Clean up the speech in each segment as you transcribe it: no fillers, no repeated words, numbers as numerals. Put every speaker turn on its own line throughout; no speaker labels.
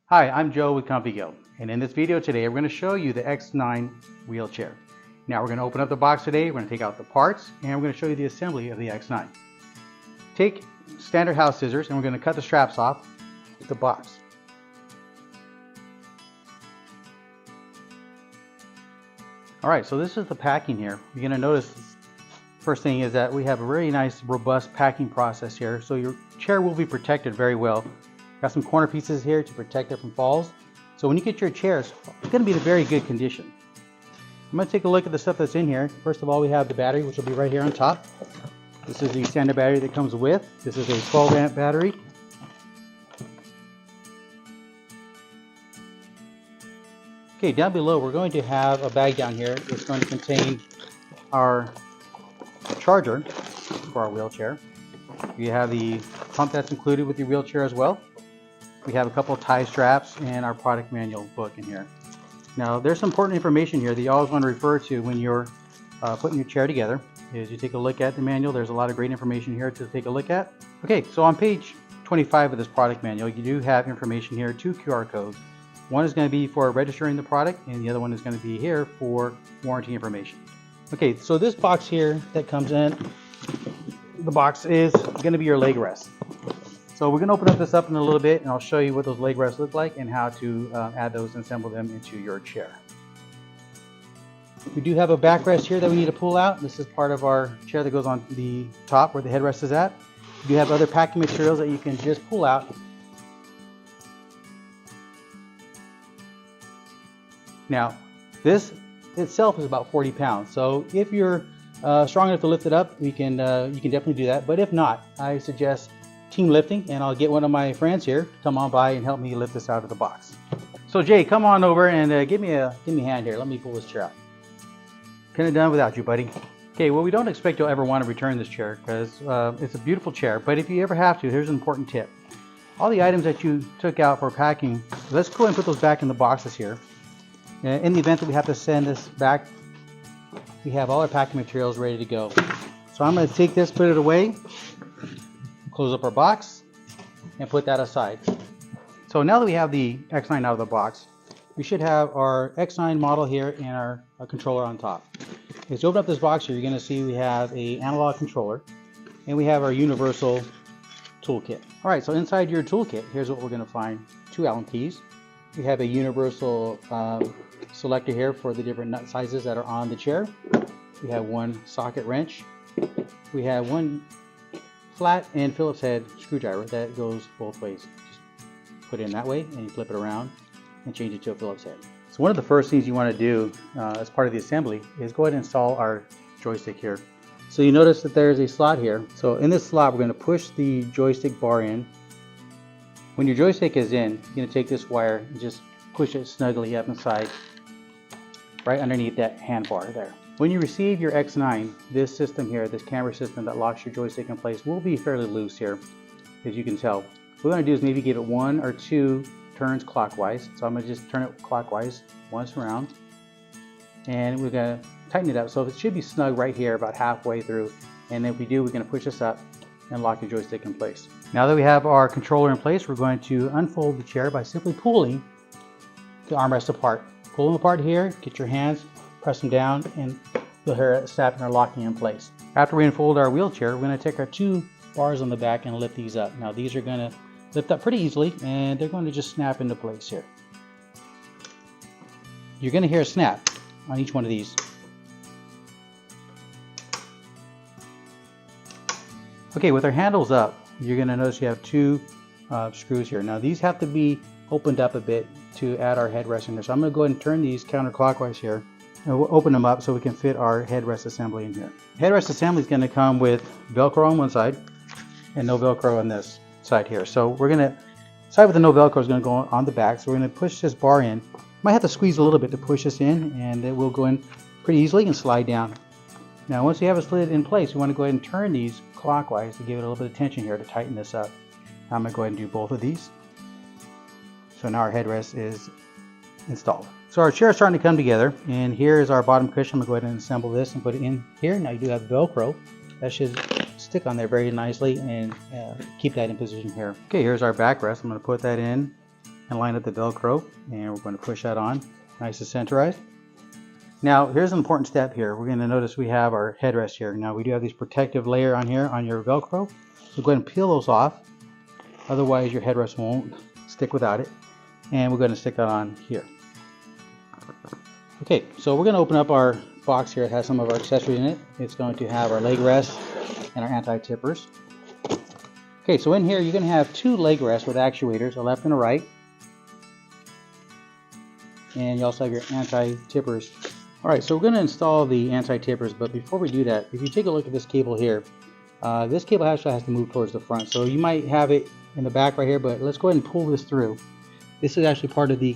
Hi, I'm Joe with ComfyGo, and in this video today we're going to show you the X-9 wheelchair. Now we're going to open up the box today, we're going to take out the parts, and we're going to show you the assembly of the X-9. Take standard house scissors and we're going to cut the straps off the box. Alright, so this is the packing here. You're going to notice first thing is that we have a very nice robust packing process here, so your chair will be protected very well. Got some corner pieces here to protect it from falls. So when you get your chair, it's going to be in a very good condition. I'm going to take a look at the stuff that's in here. First of all, we have the battery, which will be right here on top. This is the standard battery that comes with. This is a 12 amp battery. Okay, down below we're going to have a bag down here. It's going to contain our charger for our wheelchair. You have the pump that's included with your wheelchair as well. We have a couple of tie straps and our product manual book in here. Now there's some important information here that you always want to refer to when you're putting your chair together. As you take a look at the manual, there's a lot of great information here to take a look at. Okay, so on page 25 of this product manual, you do have information here, 2 QR codes. One is going to be for registering the product and the other one is going to be here for warranty information. Okay, so this box here that comes in the box is going to be your leg rest. So we're going to open up this up in a little bit and I'll show you what those leg rests look like and how to add those and assemble them into your chair. We do have a backrest here that we need to pull out. This is part of our chair that goes on the top where the headrest is at. You have other packing materials that you can just pull out. Now this itself is about 40 pounds. So if you're strong enough to lift it up, you can definitely do that. But if not, I suggest team lifting, and I'll get one of my friends here to come on by and help me lift this out of the box. So Jay, come on over and give me a hand here. Let me pull this chair out. Couldn't have done without you, buddy. Okay, well, we don't expect you'll ever want to return this chair because it's a beautiful chair. But if you ever have to, here's an important tip. All the items that you took out for packing, let's go ahead and put those back in the boxes here. In the event that we have to send this back, we have all our packing materials ready to go. So I'm going to take this, put it away, close up our box, and put that aside. So now that we have the X-9 out of the box, we should have our X-9 model here and our controller on top. As you open up this box here, you're going to see we have an analog controller, and we have our universal toolkit. All right, so inside your toolkit, here's what we're going to find. 2 Allen keys. We have a universal selector here for the different nut sizes that are on the chair. We have 1 socket wrench. We have 1 flat and Phillips head screwdriver that goes both ways. Just put it in that way and you flip it around and change it to a Phillips head. So one of the first things you want to do as part of the assembly is go ahead and install our joystick here. So you notice that there's a slot here. So in this slot we're going to push the joystick bar in. When your joystick is in, you're going to take this wire and just push it snugly up inside right underneath that handbar there. When you receive your X-9, this system here, this camera system that locks your joystick in place will be fairly loose here, as you can tell. What we're going to do is maybe give it 1 or 2 turns clockwise. So I'm going to just turn it clockwise once around. And we're going to tighten it up. So it should be snug right here about halfway through. And if we do, we're going to push this up and lock the joystick in place. Now that we have our controller in place, we're going to unfold the chair by simply pulling the armrest apart. Pull them apart here, get your hands, press them down, and you'll hear it snapping or locking in place. After we unfold our wheelchair, we're going to take our 2 bars on the back and lift these up. Now these are going to lift up pretty easily and they're going to just snap into place here. You're going to hear a snap on each one of these. Okay, with our handles up, you're going to notice you have 2 screws here. Now these have to be opened up a bit to add our headrest in there. So I'm going to go ahead and turn these counterclockwise here. And we'll open them up so we can fit our headrest assembly in here. Headrest assembly is going to come with Velcro on one side and no Velcro on this side here. So we're going to, side with the no Velcro is going to go on the back. So we're going to push this bar in. Might have to squeeze a little bit to push this in, and it will go in pretty easily and slide down. Now once you have it slid in place, we want to go ahead and turn these clockwise to give it a little bit of tension here to tighten this up. Now I'm going to go ahead and do both of these. So now our headrest is installed. So our chair is starting to come together, and here is our bottom cushion. I'm going to go ahead and assemble this and put it in here. Now you do have Velcro. That should stick on there very nicely and keep that in position here. Okay, here's our backrest. I'm going to put that in and line up the Velcro, and we're going to push that on nice and centerized. Now here's an important step here. We're going to notice we have our headrest here. Now we do have these protective layer on here on your Velcro, so go ahead and peel those off, otherwise your headrest won't stick without it, and we're going to stick that on here. Okay, so we're going to open up our box here. It has some of our accessories in it. It's going to have our leg rests and our anti-tippers. Okay, so in here you're going to have two leg rests with actuators, a left and a right. And you also have your anti-tippers. Alright, so we're going to install the anti-tippers, but before we do that, if you take a look at this cable here, this cable actually has to move towards the front. So you might have it in the back right here, but let's go ahead and pull this through. This is actually part of the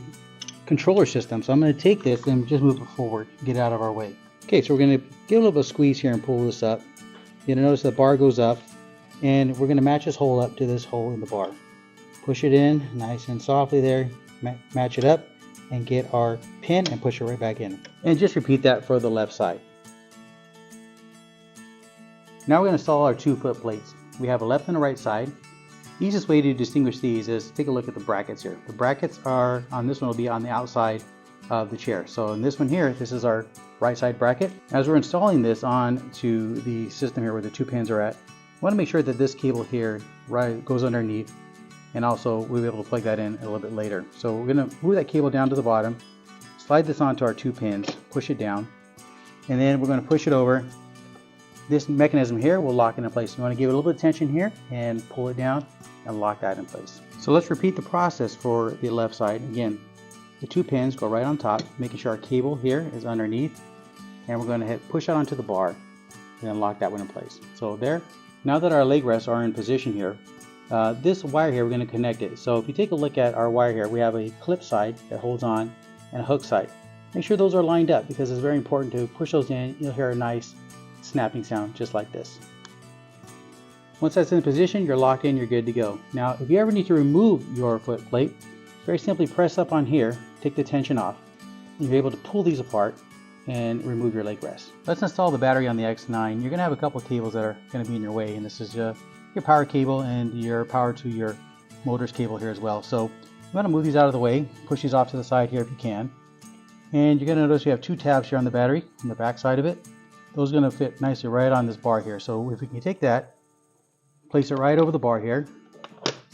controller system, so I'm going to take this and just move it forward, get out of our way. Okay, so we're going to give a little bit of squeeze here and pull this up. You're going to notice the bar goes up, and we're going to match this hole up to this hole in the bar. Push it in nice and softly there, match it up, and get our pin and push it right back in. And just repeat that for the left side. Now we're going to install our two foot plates. We have a left and a right side. The easiest way to distinguish these is take a look at the brackets here. The brackets are on this one will be on the outside of the chair. So in this one here, this is our right side bracket. As we're installing this onto the system here where the two pins are at, we want to make sure that this cable here goes underneath, and also we'll be able to plug that in a little bit later. So we're going to move that cable down to the bottom, slide this onto our two pins, push it down, and then we're going to push it over. This mechanism here will lock it in place. You want to give it a little bit of tension here and pull it down and lock that in place. So let's repeat the process for the left side. Again, the two pins go right on top, making sure our cable here is underneath, and we're going to push out onto the bar and then lock that one in place. So there. Now that our leg rests are in position here, this wire here, we're going to connect it. So if you take a look at our wire here, we have a clip side that holds on and a hook side. Make sure those are lined up because it's very important to push those in. You'll hear a nice snapping sound just like this. Once that's in position, you're locked in, you're good to go. Now if you ever need to remove your foot plate, very simply press up on here, take the tension off, and you're able to pull these apart and remove your leg rest. Let's install the battery on the X-9. You're going to have a couple of cables that are going to be in your way, and this is your power cable and your power to your motors cable here as well. So you want to move these out of the way, push these off to the side here if you can. And you're going to notice you have two tabs here on the battery on the back side of it. Those are going to fit nicely right on this bar here. So if we can take that, place it right over the bar here,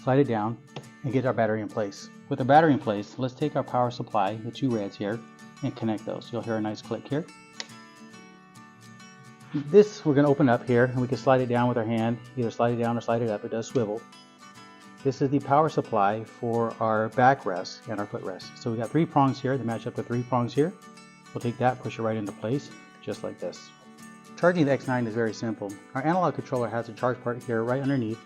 slide it down, and get our battery in place. With the battery in place, let's take our power supply, the two reds here, and connect those. You'll hear a nice click here. This we're going to open up here, and we can slide it down with our hand, either slide it down or slide it up. It does swivel. This is the power supply for our backrest and our footrest. So we got three prongs here that match up to three prongs here. We'll take that, push it right into place, just like this. Charging the X-9 is very simple. Our analog controller has a charge port here right underneath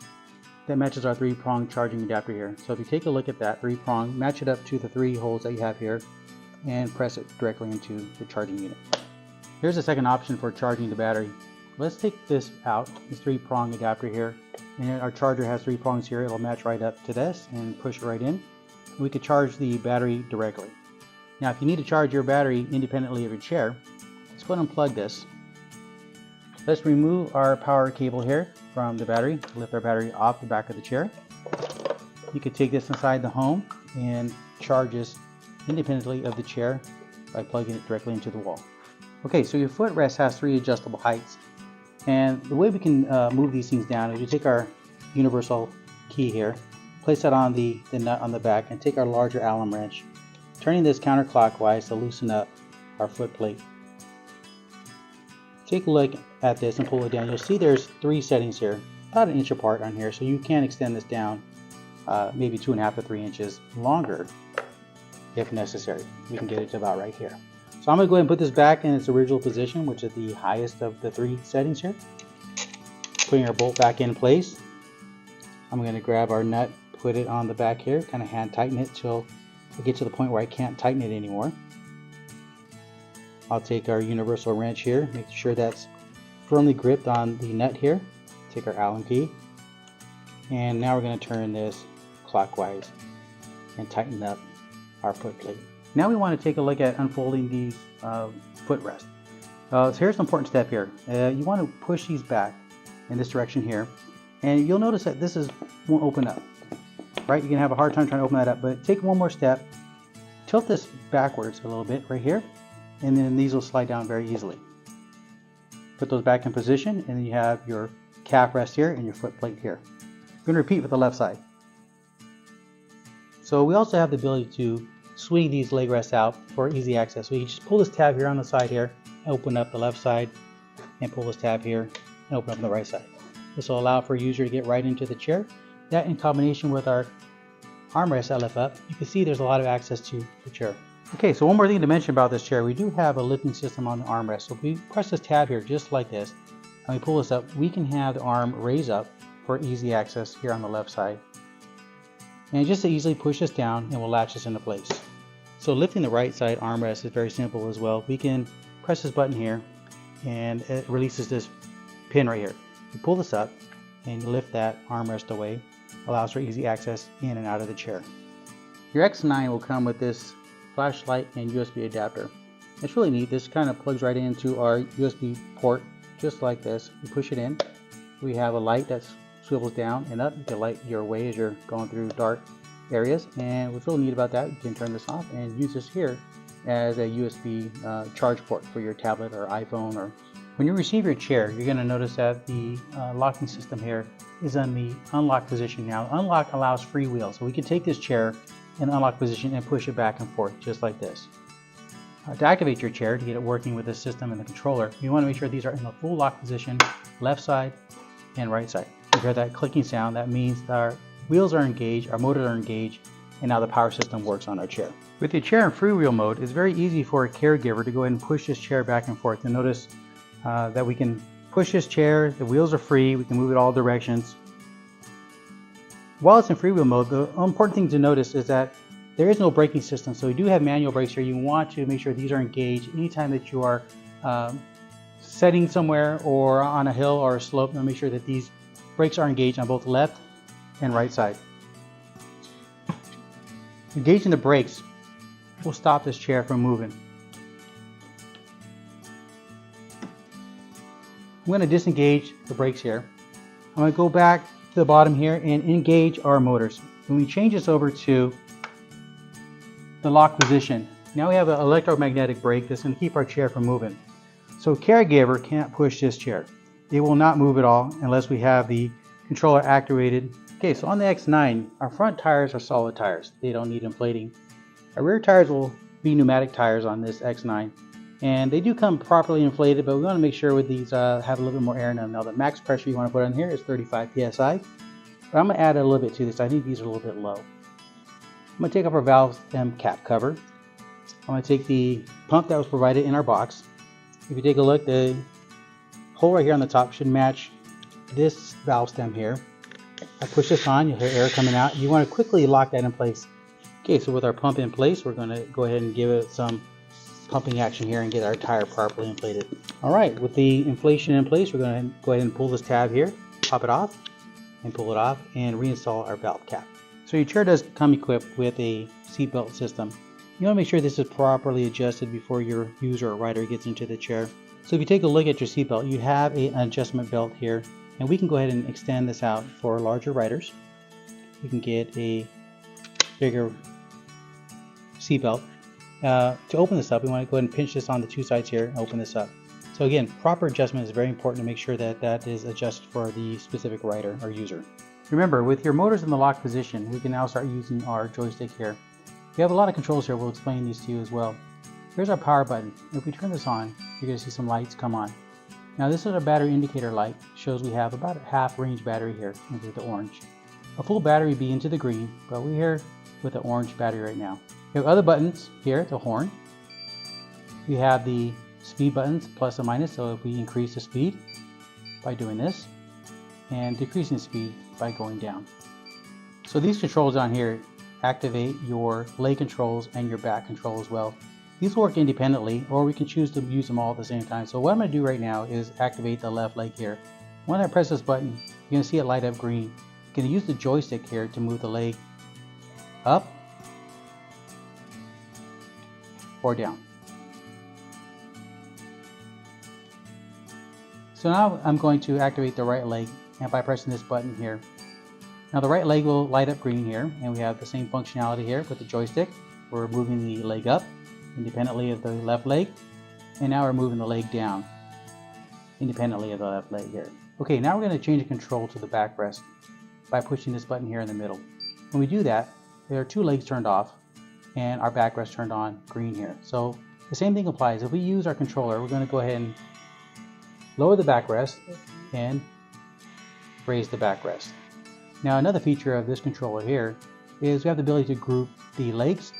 that matches our three-prong charging adapter here. So if you take a look at that three-prong, match it up to the three holes that you have here, and press it directly into the charging unit. Here's the second option for charging the battery. Let's take this out, this three-prong adapter here, and our charger has three prongs here. It'll match right up to this and push it right in. We could charge the battery directly. Now if you need to charge your battery independently of your chair, let's go ahead and unplug this. Let's remove our power cable here from the battery, lift our battery off the back of the chair. You could take this inside the home and charge this independently of the chair by plugging it directly into the wall. Okay, so your footrest has three adjustable heights, and the way we can move these things down is you take our universal key here, place that on the nut on the back, and take our larger Allen wrench, turning this counterclockwise to loosen up our foot plate. Take a look at this and pull it down. You'll see there's three settings here, about an inch apart on here, so you can extend this down maybe 2.5 to 3 inches longer if necessary. We can get it to about right here. So I'm going to go ahead and put this back in its original position, which is the highest of the three settings here. Putting our bolt back in place. I'm going to grab our nut, put it on the back here, kind of hand tighten it till I get to the point where I can't tighten it anymore. I'll take our universal wrench here, make sure that's firmly gripped on the nut here. Take our Allen key, and now we're going to turn this clockwise and tighten up our foot plate. Now we want to take a look at unfolding these footrests. So here's an important step here. You want to push these back in this direction here, and you'll notice that this won't open up. right? You're gonna have a hard time trying to open that up, but take one more step, tilt this backwards a little bit right here, and then these will slide down very easily. Put those back in position, and then you have your calf rest here and your foot plate here. I'm gonna repeat with the left side. So we also have the ability to swing these leg rests out for easy access. So you just pull this tab here on the side here, open up the left side, and pull this tab here, and open up the right side. This will allow for a user to get right into the chair. That in combination with our armrest I lift up, you can see there's a lot of access to the chair. Okay, so one more thing to mention about this chair, we do have a lifting system on the armrest. So if we press this tab here just like this, and we pull this up, we can have the arm raise up for easy access here on the left side. And just to easily push this down, and we'll latch this into place. So lifting the right side armrest is very simple as well. We can press this button here, and it releases this pin right here. You pull this up, and you lift that armrest away, allows for easy access in and out of the chair. Your X-9 will come with this flashlight and USB adapter. It's really neat. This kind of plugs right into our USB port, just like this. You push it in. We have a light that swivels down and up. You can light your way as you're going through dark areas. And what's really neat about that, you can turn this off and use this here as a USB charge port for your tablet or iPhone. Or when you receive your chair, you're going to notice that the locking system here is in the unlock position now. Unlock allows freewheel, so we can take this chair in unlock position and push it back and forth just like this. To activate your chair, to get it working with the system and the controller, you want to make sure these are in the full lock position, left side and right side. You hear that clicking sound, that means that our wheels are engaged, our motors are engaged, and now the power system works on our chair. With your chair in freewheel mode, it's very easy for a caregiver to go ahead and push this chair back and forth. And notice that we can push this chair, the wheels are free, we can move it all directions. While it's in freewheel mode, the important thing to notice is that there is no braking system, so we do have manual brakes here. You want to make sure these are engaged anytime that you are setting somewhere or on a hill or a slope. Make sure that these brakes are engaged on both left and right side. Engaging the brakes will stop this chair from moving. I'm going to disengage the brakes here. I'm going to go back to the bottom here and engage our motors. When we change this over to the lock position, now we have an electromagnetic brake that's going to keep our chair from moving. So caregiver can't push this chair. It will not move at all unless we have the controller activated. Okay, so on the X-9, our front tires are solid tires. They don't need inflating. Our rear tires will be pneumatic tires on this X-9. And they do come properly inflated, but we want to make sure with these have a little bit more air in them. Now the max pressure you want to put on here is 35 psi, but I'm going to add a little bit to this. I think these are a little bit low. I'm going to take up our valve stem cap cover. I'm going to take the pump that was provided in our box. If you take a look, the hole right here on the top should match this valve stem here. I push this on, you'll hear air coming out. You want to quickly lock that in place. Okay, so with our pump in place, we're going to go ahead and give it some pumping action here and get our tire properly inflated. All right, with the inflation in place, we're going to go ahead and pull this tab here, pop it off, and pull it off, and reinstall our valve cap. So your chair does come equipped with a seatbelt system. You want to make sure this is properly adjusted before your user or rider gets into the chair. So if you take a look at your seatbelt, you have an adjustment belt here, and we can go ahead and extend this out for larger riders. You can get a bigger seatbelt. To open this up, we want to go ahead and pinch this on the two sides here and open this up. So again, proper adjustment is very important to make sure that that is adjusted for the specific rider or user. Remember, with your motors in the lock position, we can now start using our joystick here. We have a lot of controls here. We'll explain these to you as well. Here's our power button. If we turn this on, you're going to see some lights come on. Now this is our battery indicator light. Shows we have about a half range battery here into the orange. A full battery would be into the green, but we're here with the orange battery right now. We have other buttons here, the horn. We have the speed buttons, plus and minus, so if we increase the speed by doing this, and decreasing the speed by going down. So these controls on here activate your leg controls and your back control as well. These work independently, or we can choose to use them all at the same time. So what I'm going to do right now is activate the left leg here. When I press this button, you're going to see it light up green. You're going to use the joystick here to move the leg up or down. So now I'm going to activate the right leg, and by pressing this button here, Now the right leg will light up green here, and we have the same functionality here with the joystick. We're moving the leg up independently of the left leg, and now we're moving the leg down independently of the left leg here. Okay, now we're going to change the control to the backrest by pushing this button here in the middle. When we do that, there are two legs turned off and our backrest turned on green here. So the same thing applies. If we use our controller, we're going to go ahead and lower the backrest and raise the backrest. Now another feature of this controller here is we have the ability to group the legs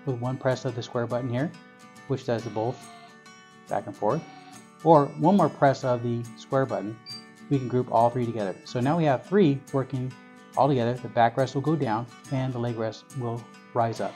with one press of the square button here, which does the both back and forth, or one more press of the square button, we can group all three together. So now we have three working all together. The backrest will go down and the leg rest will rise up.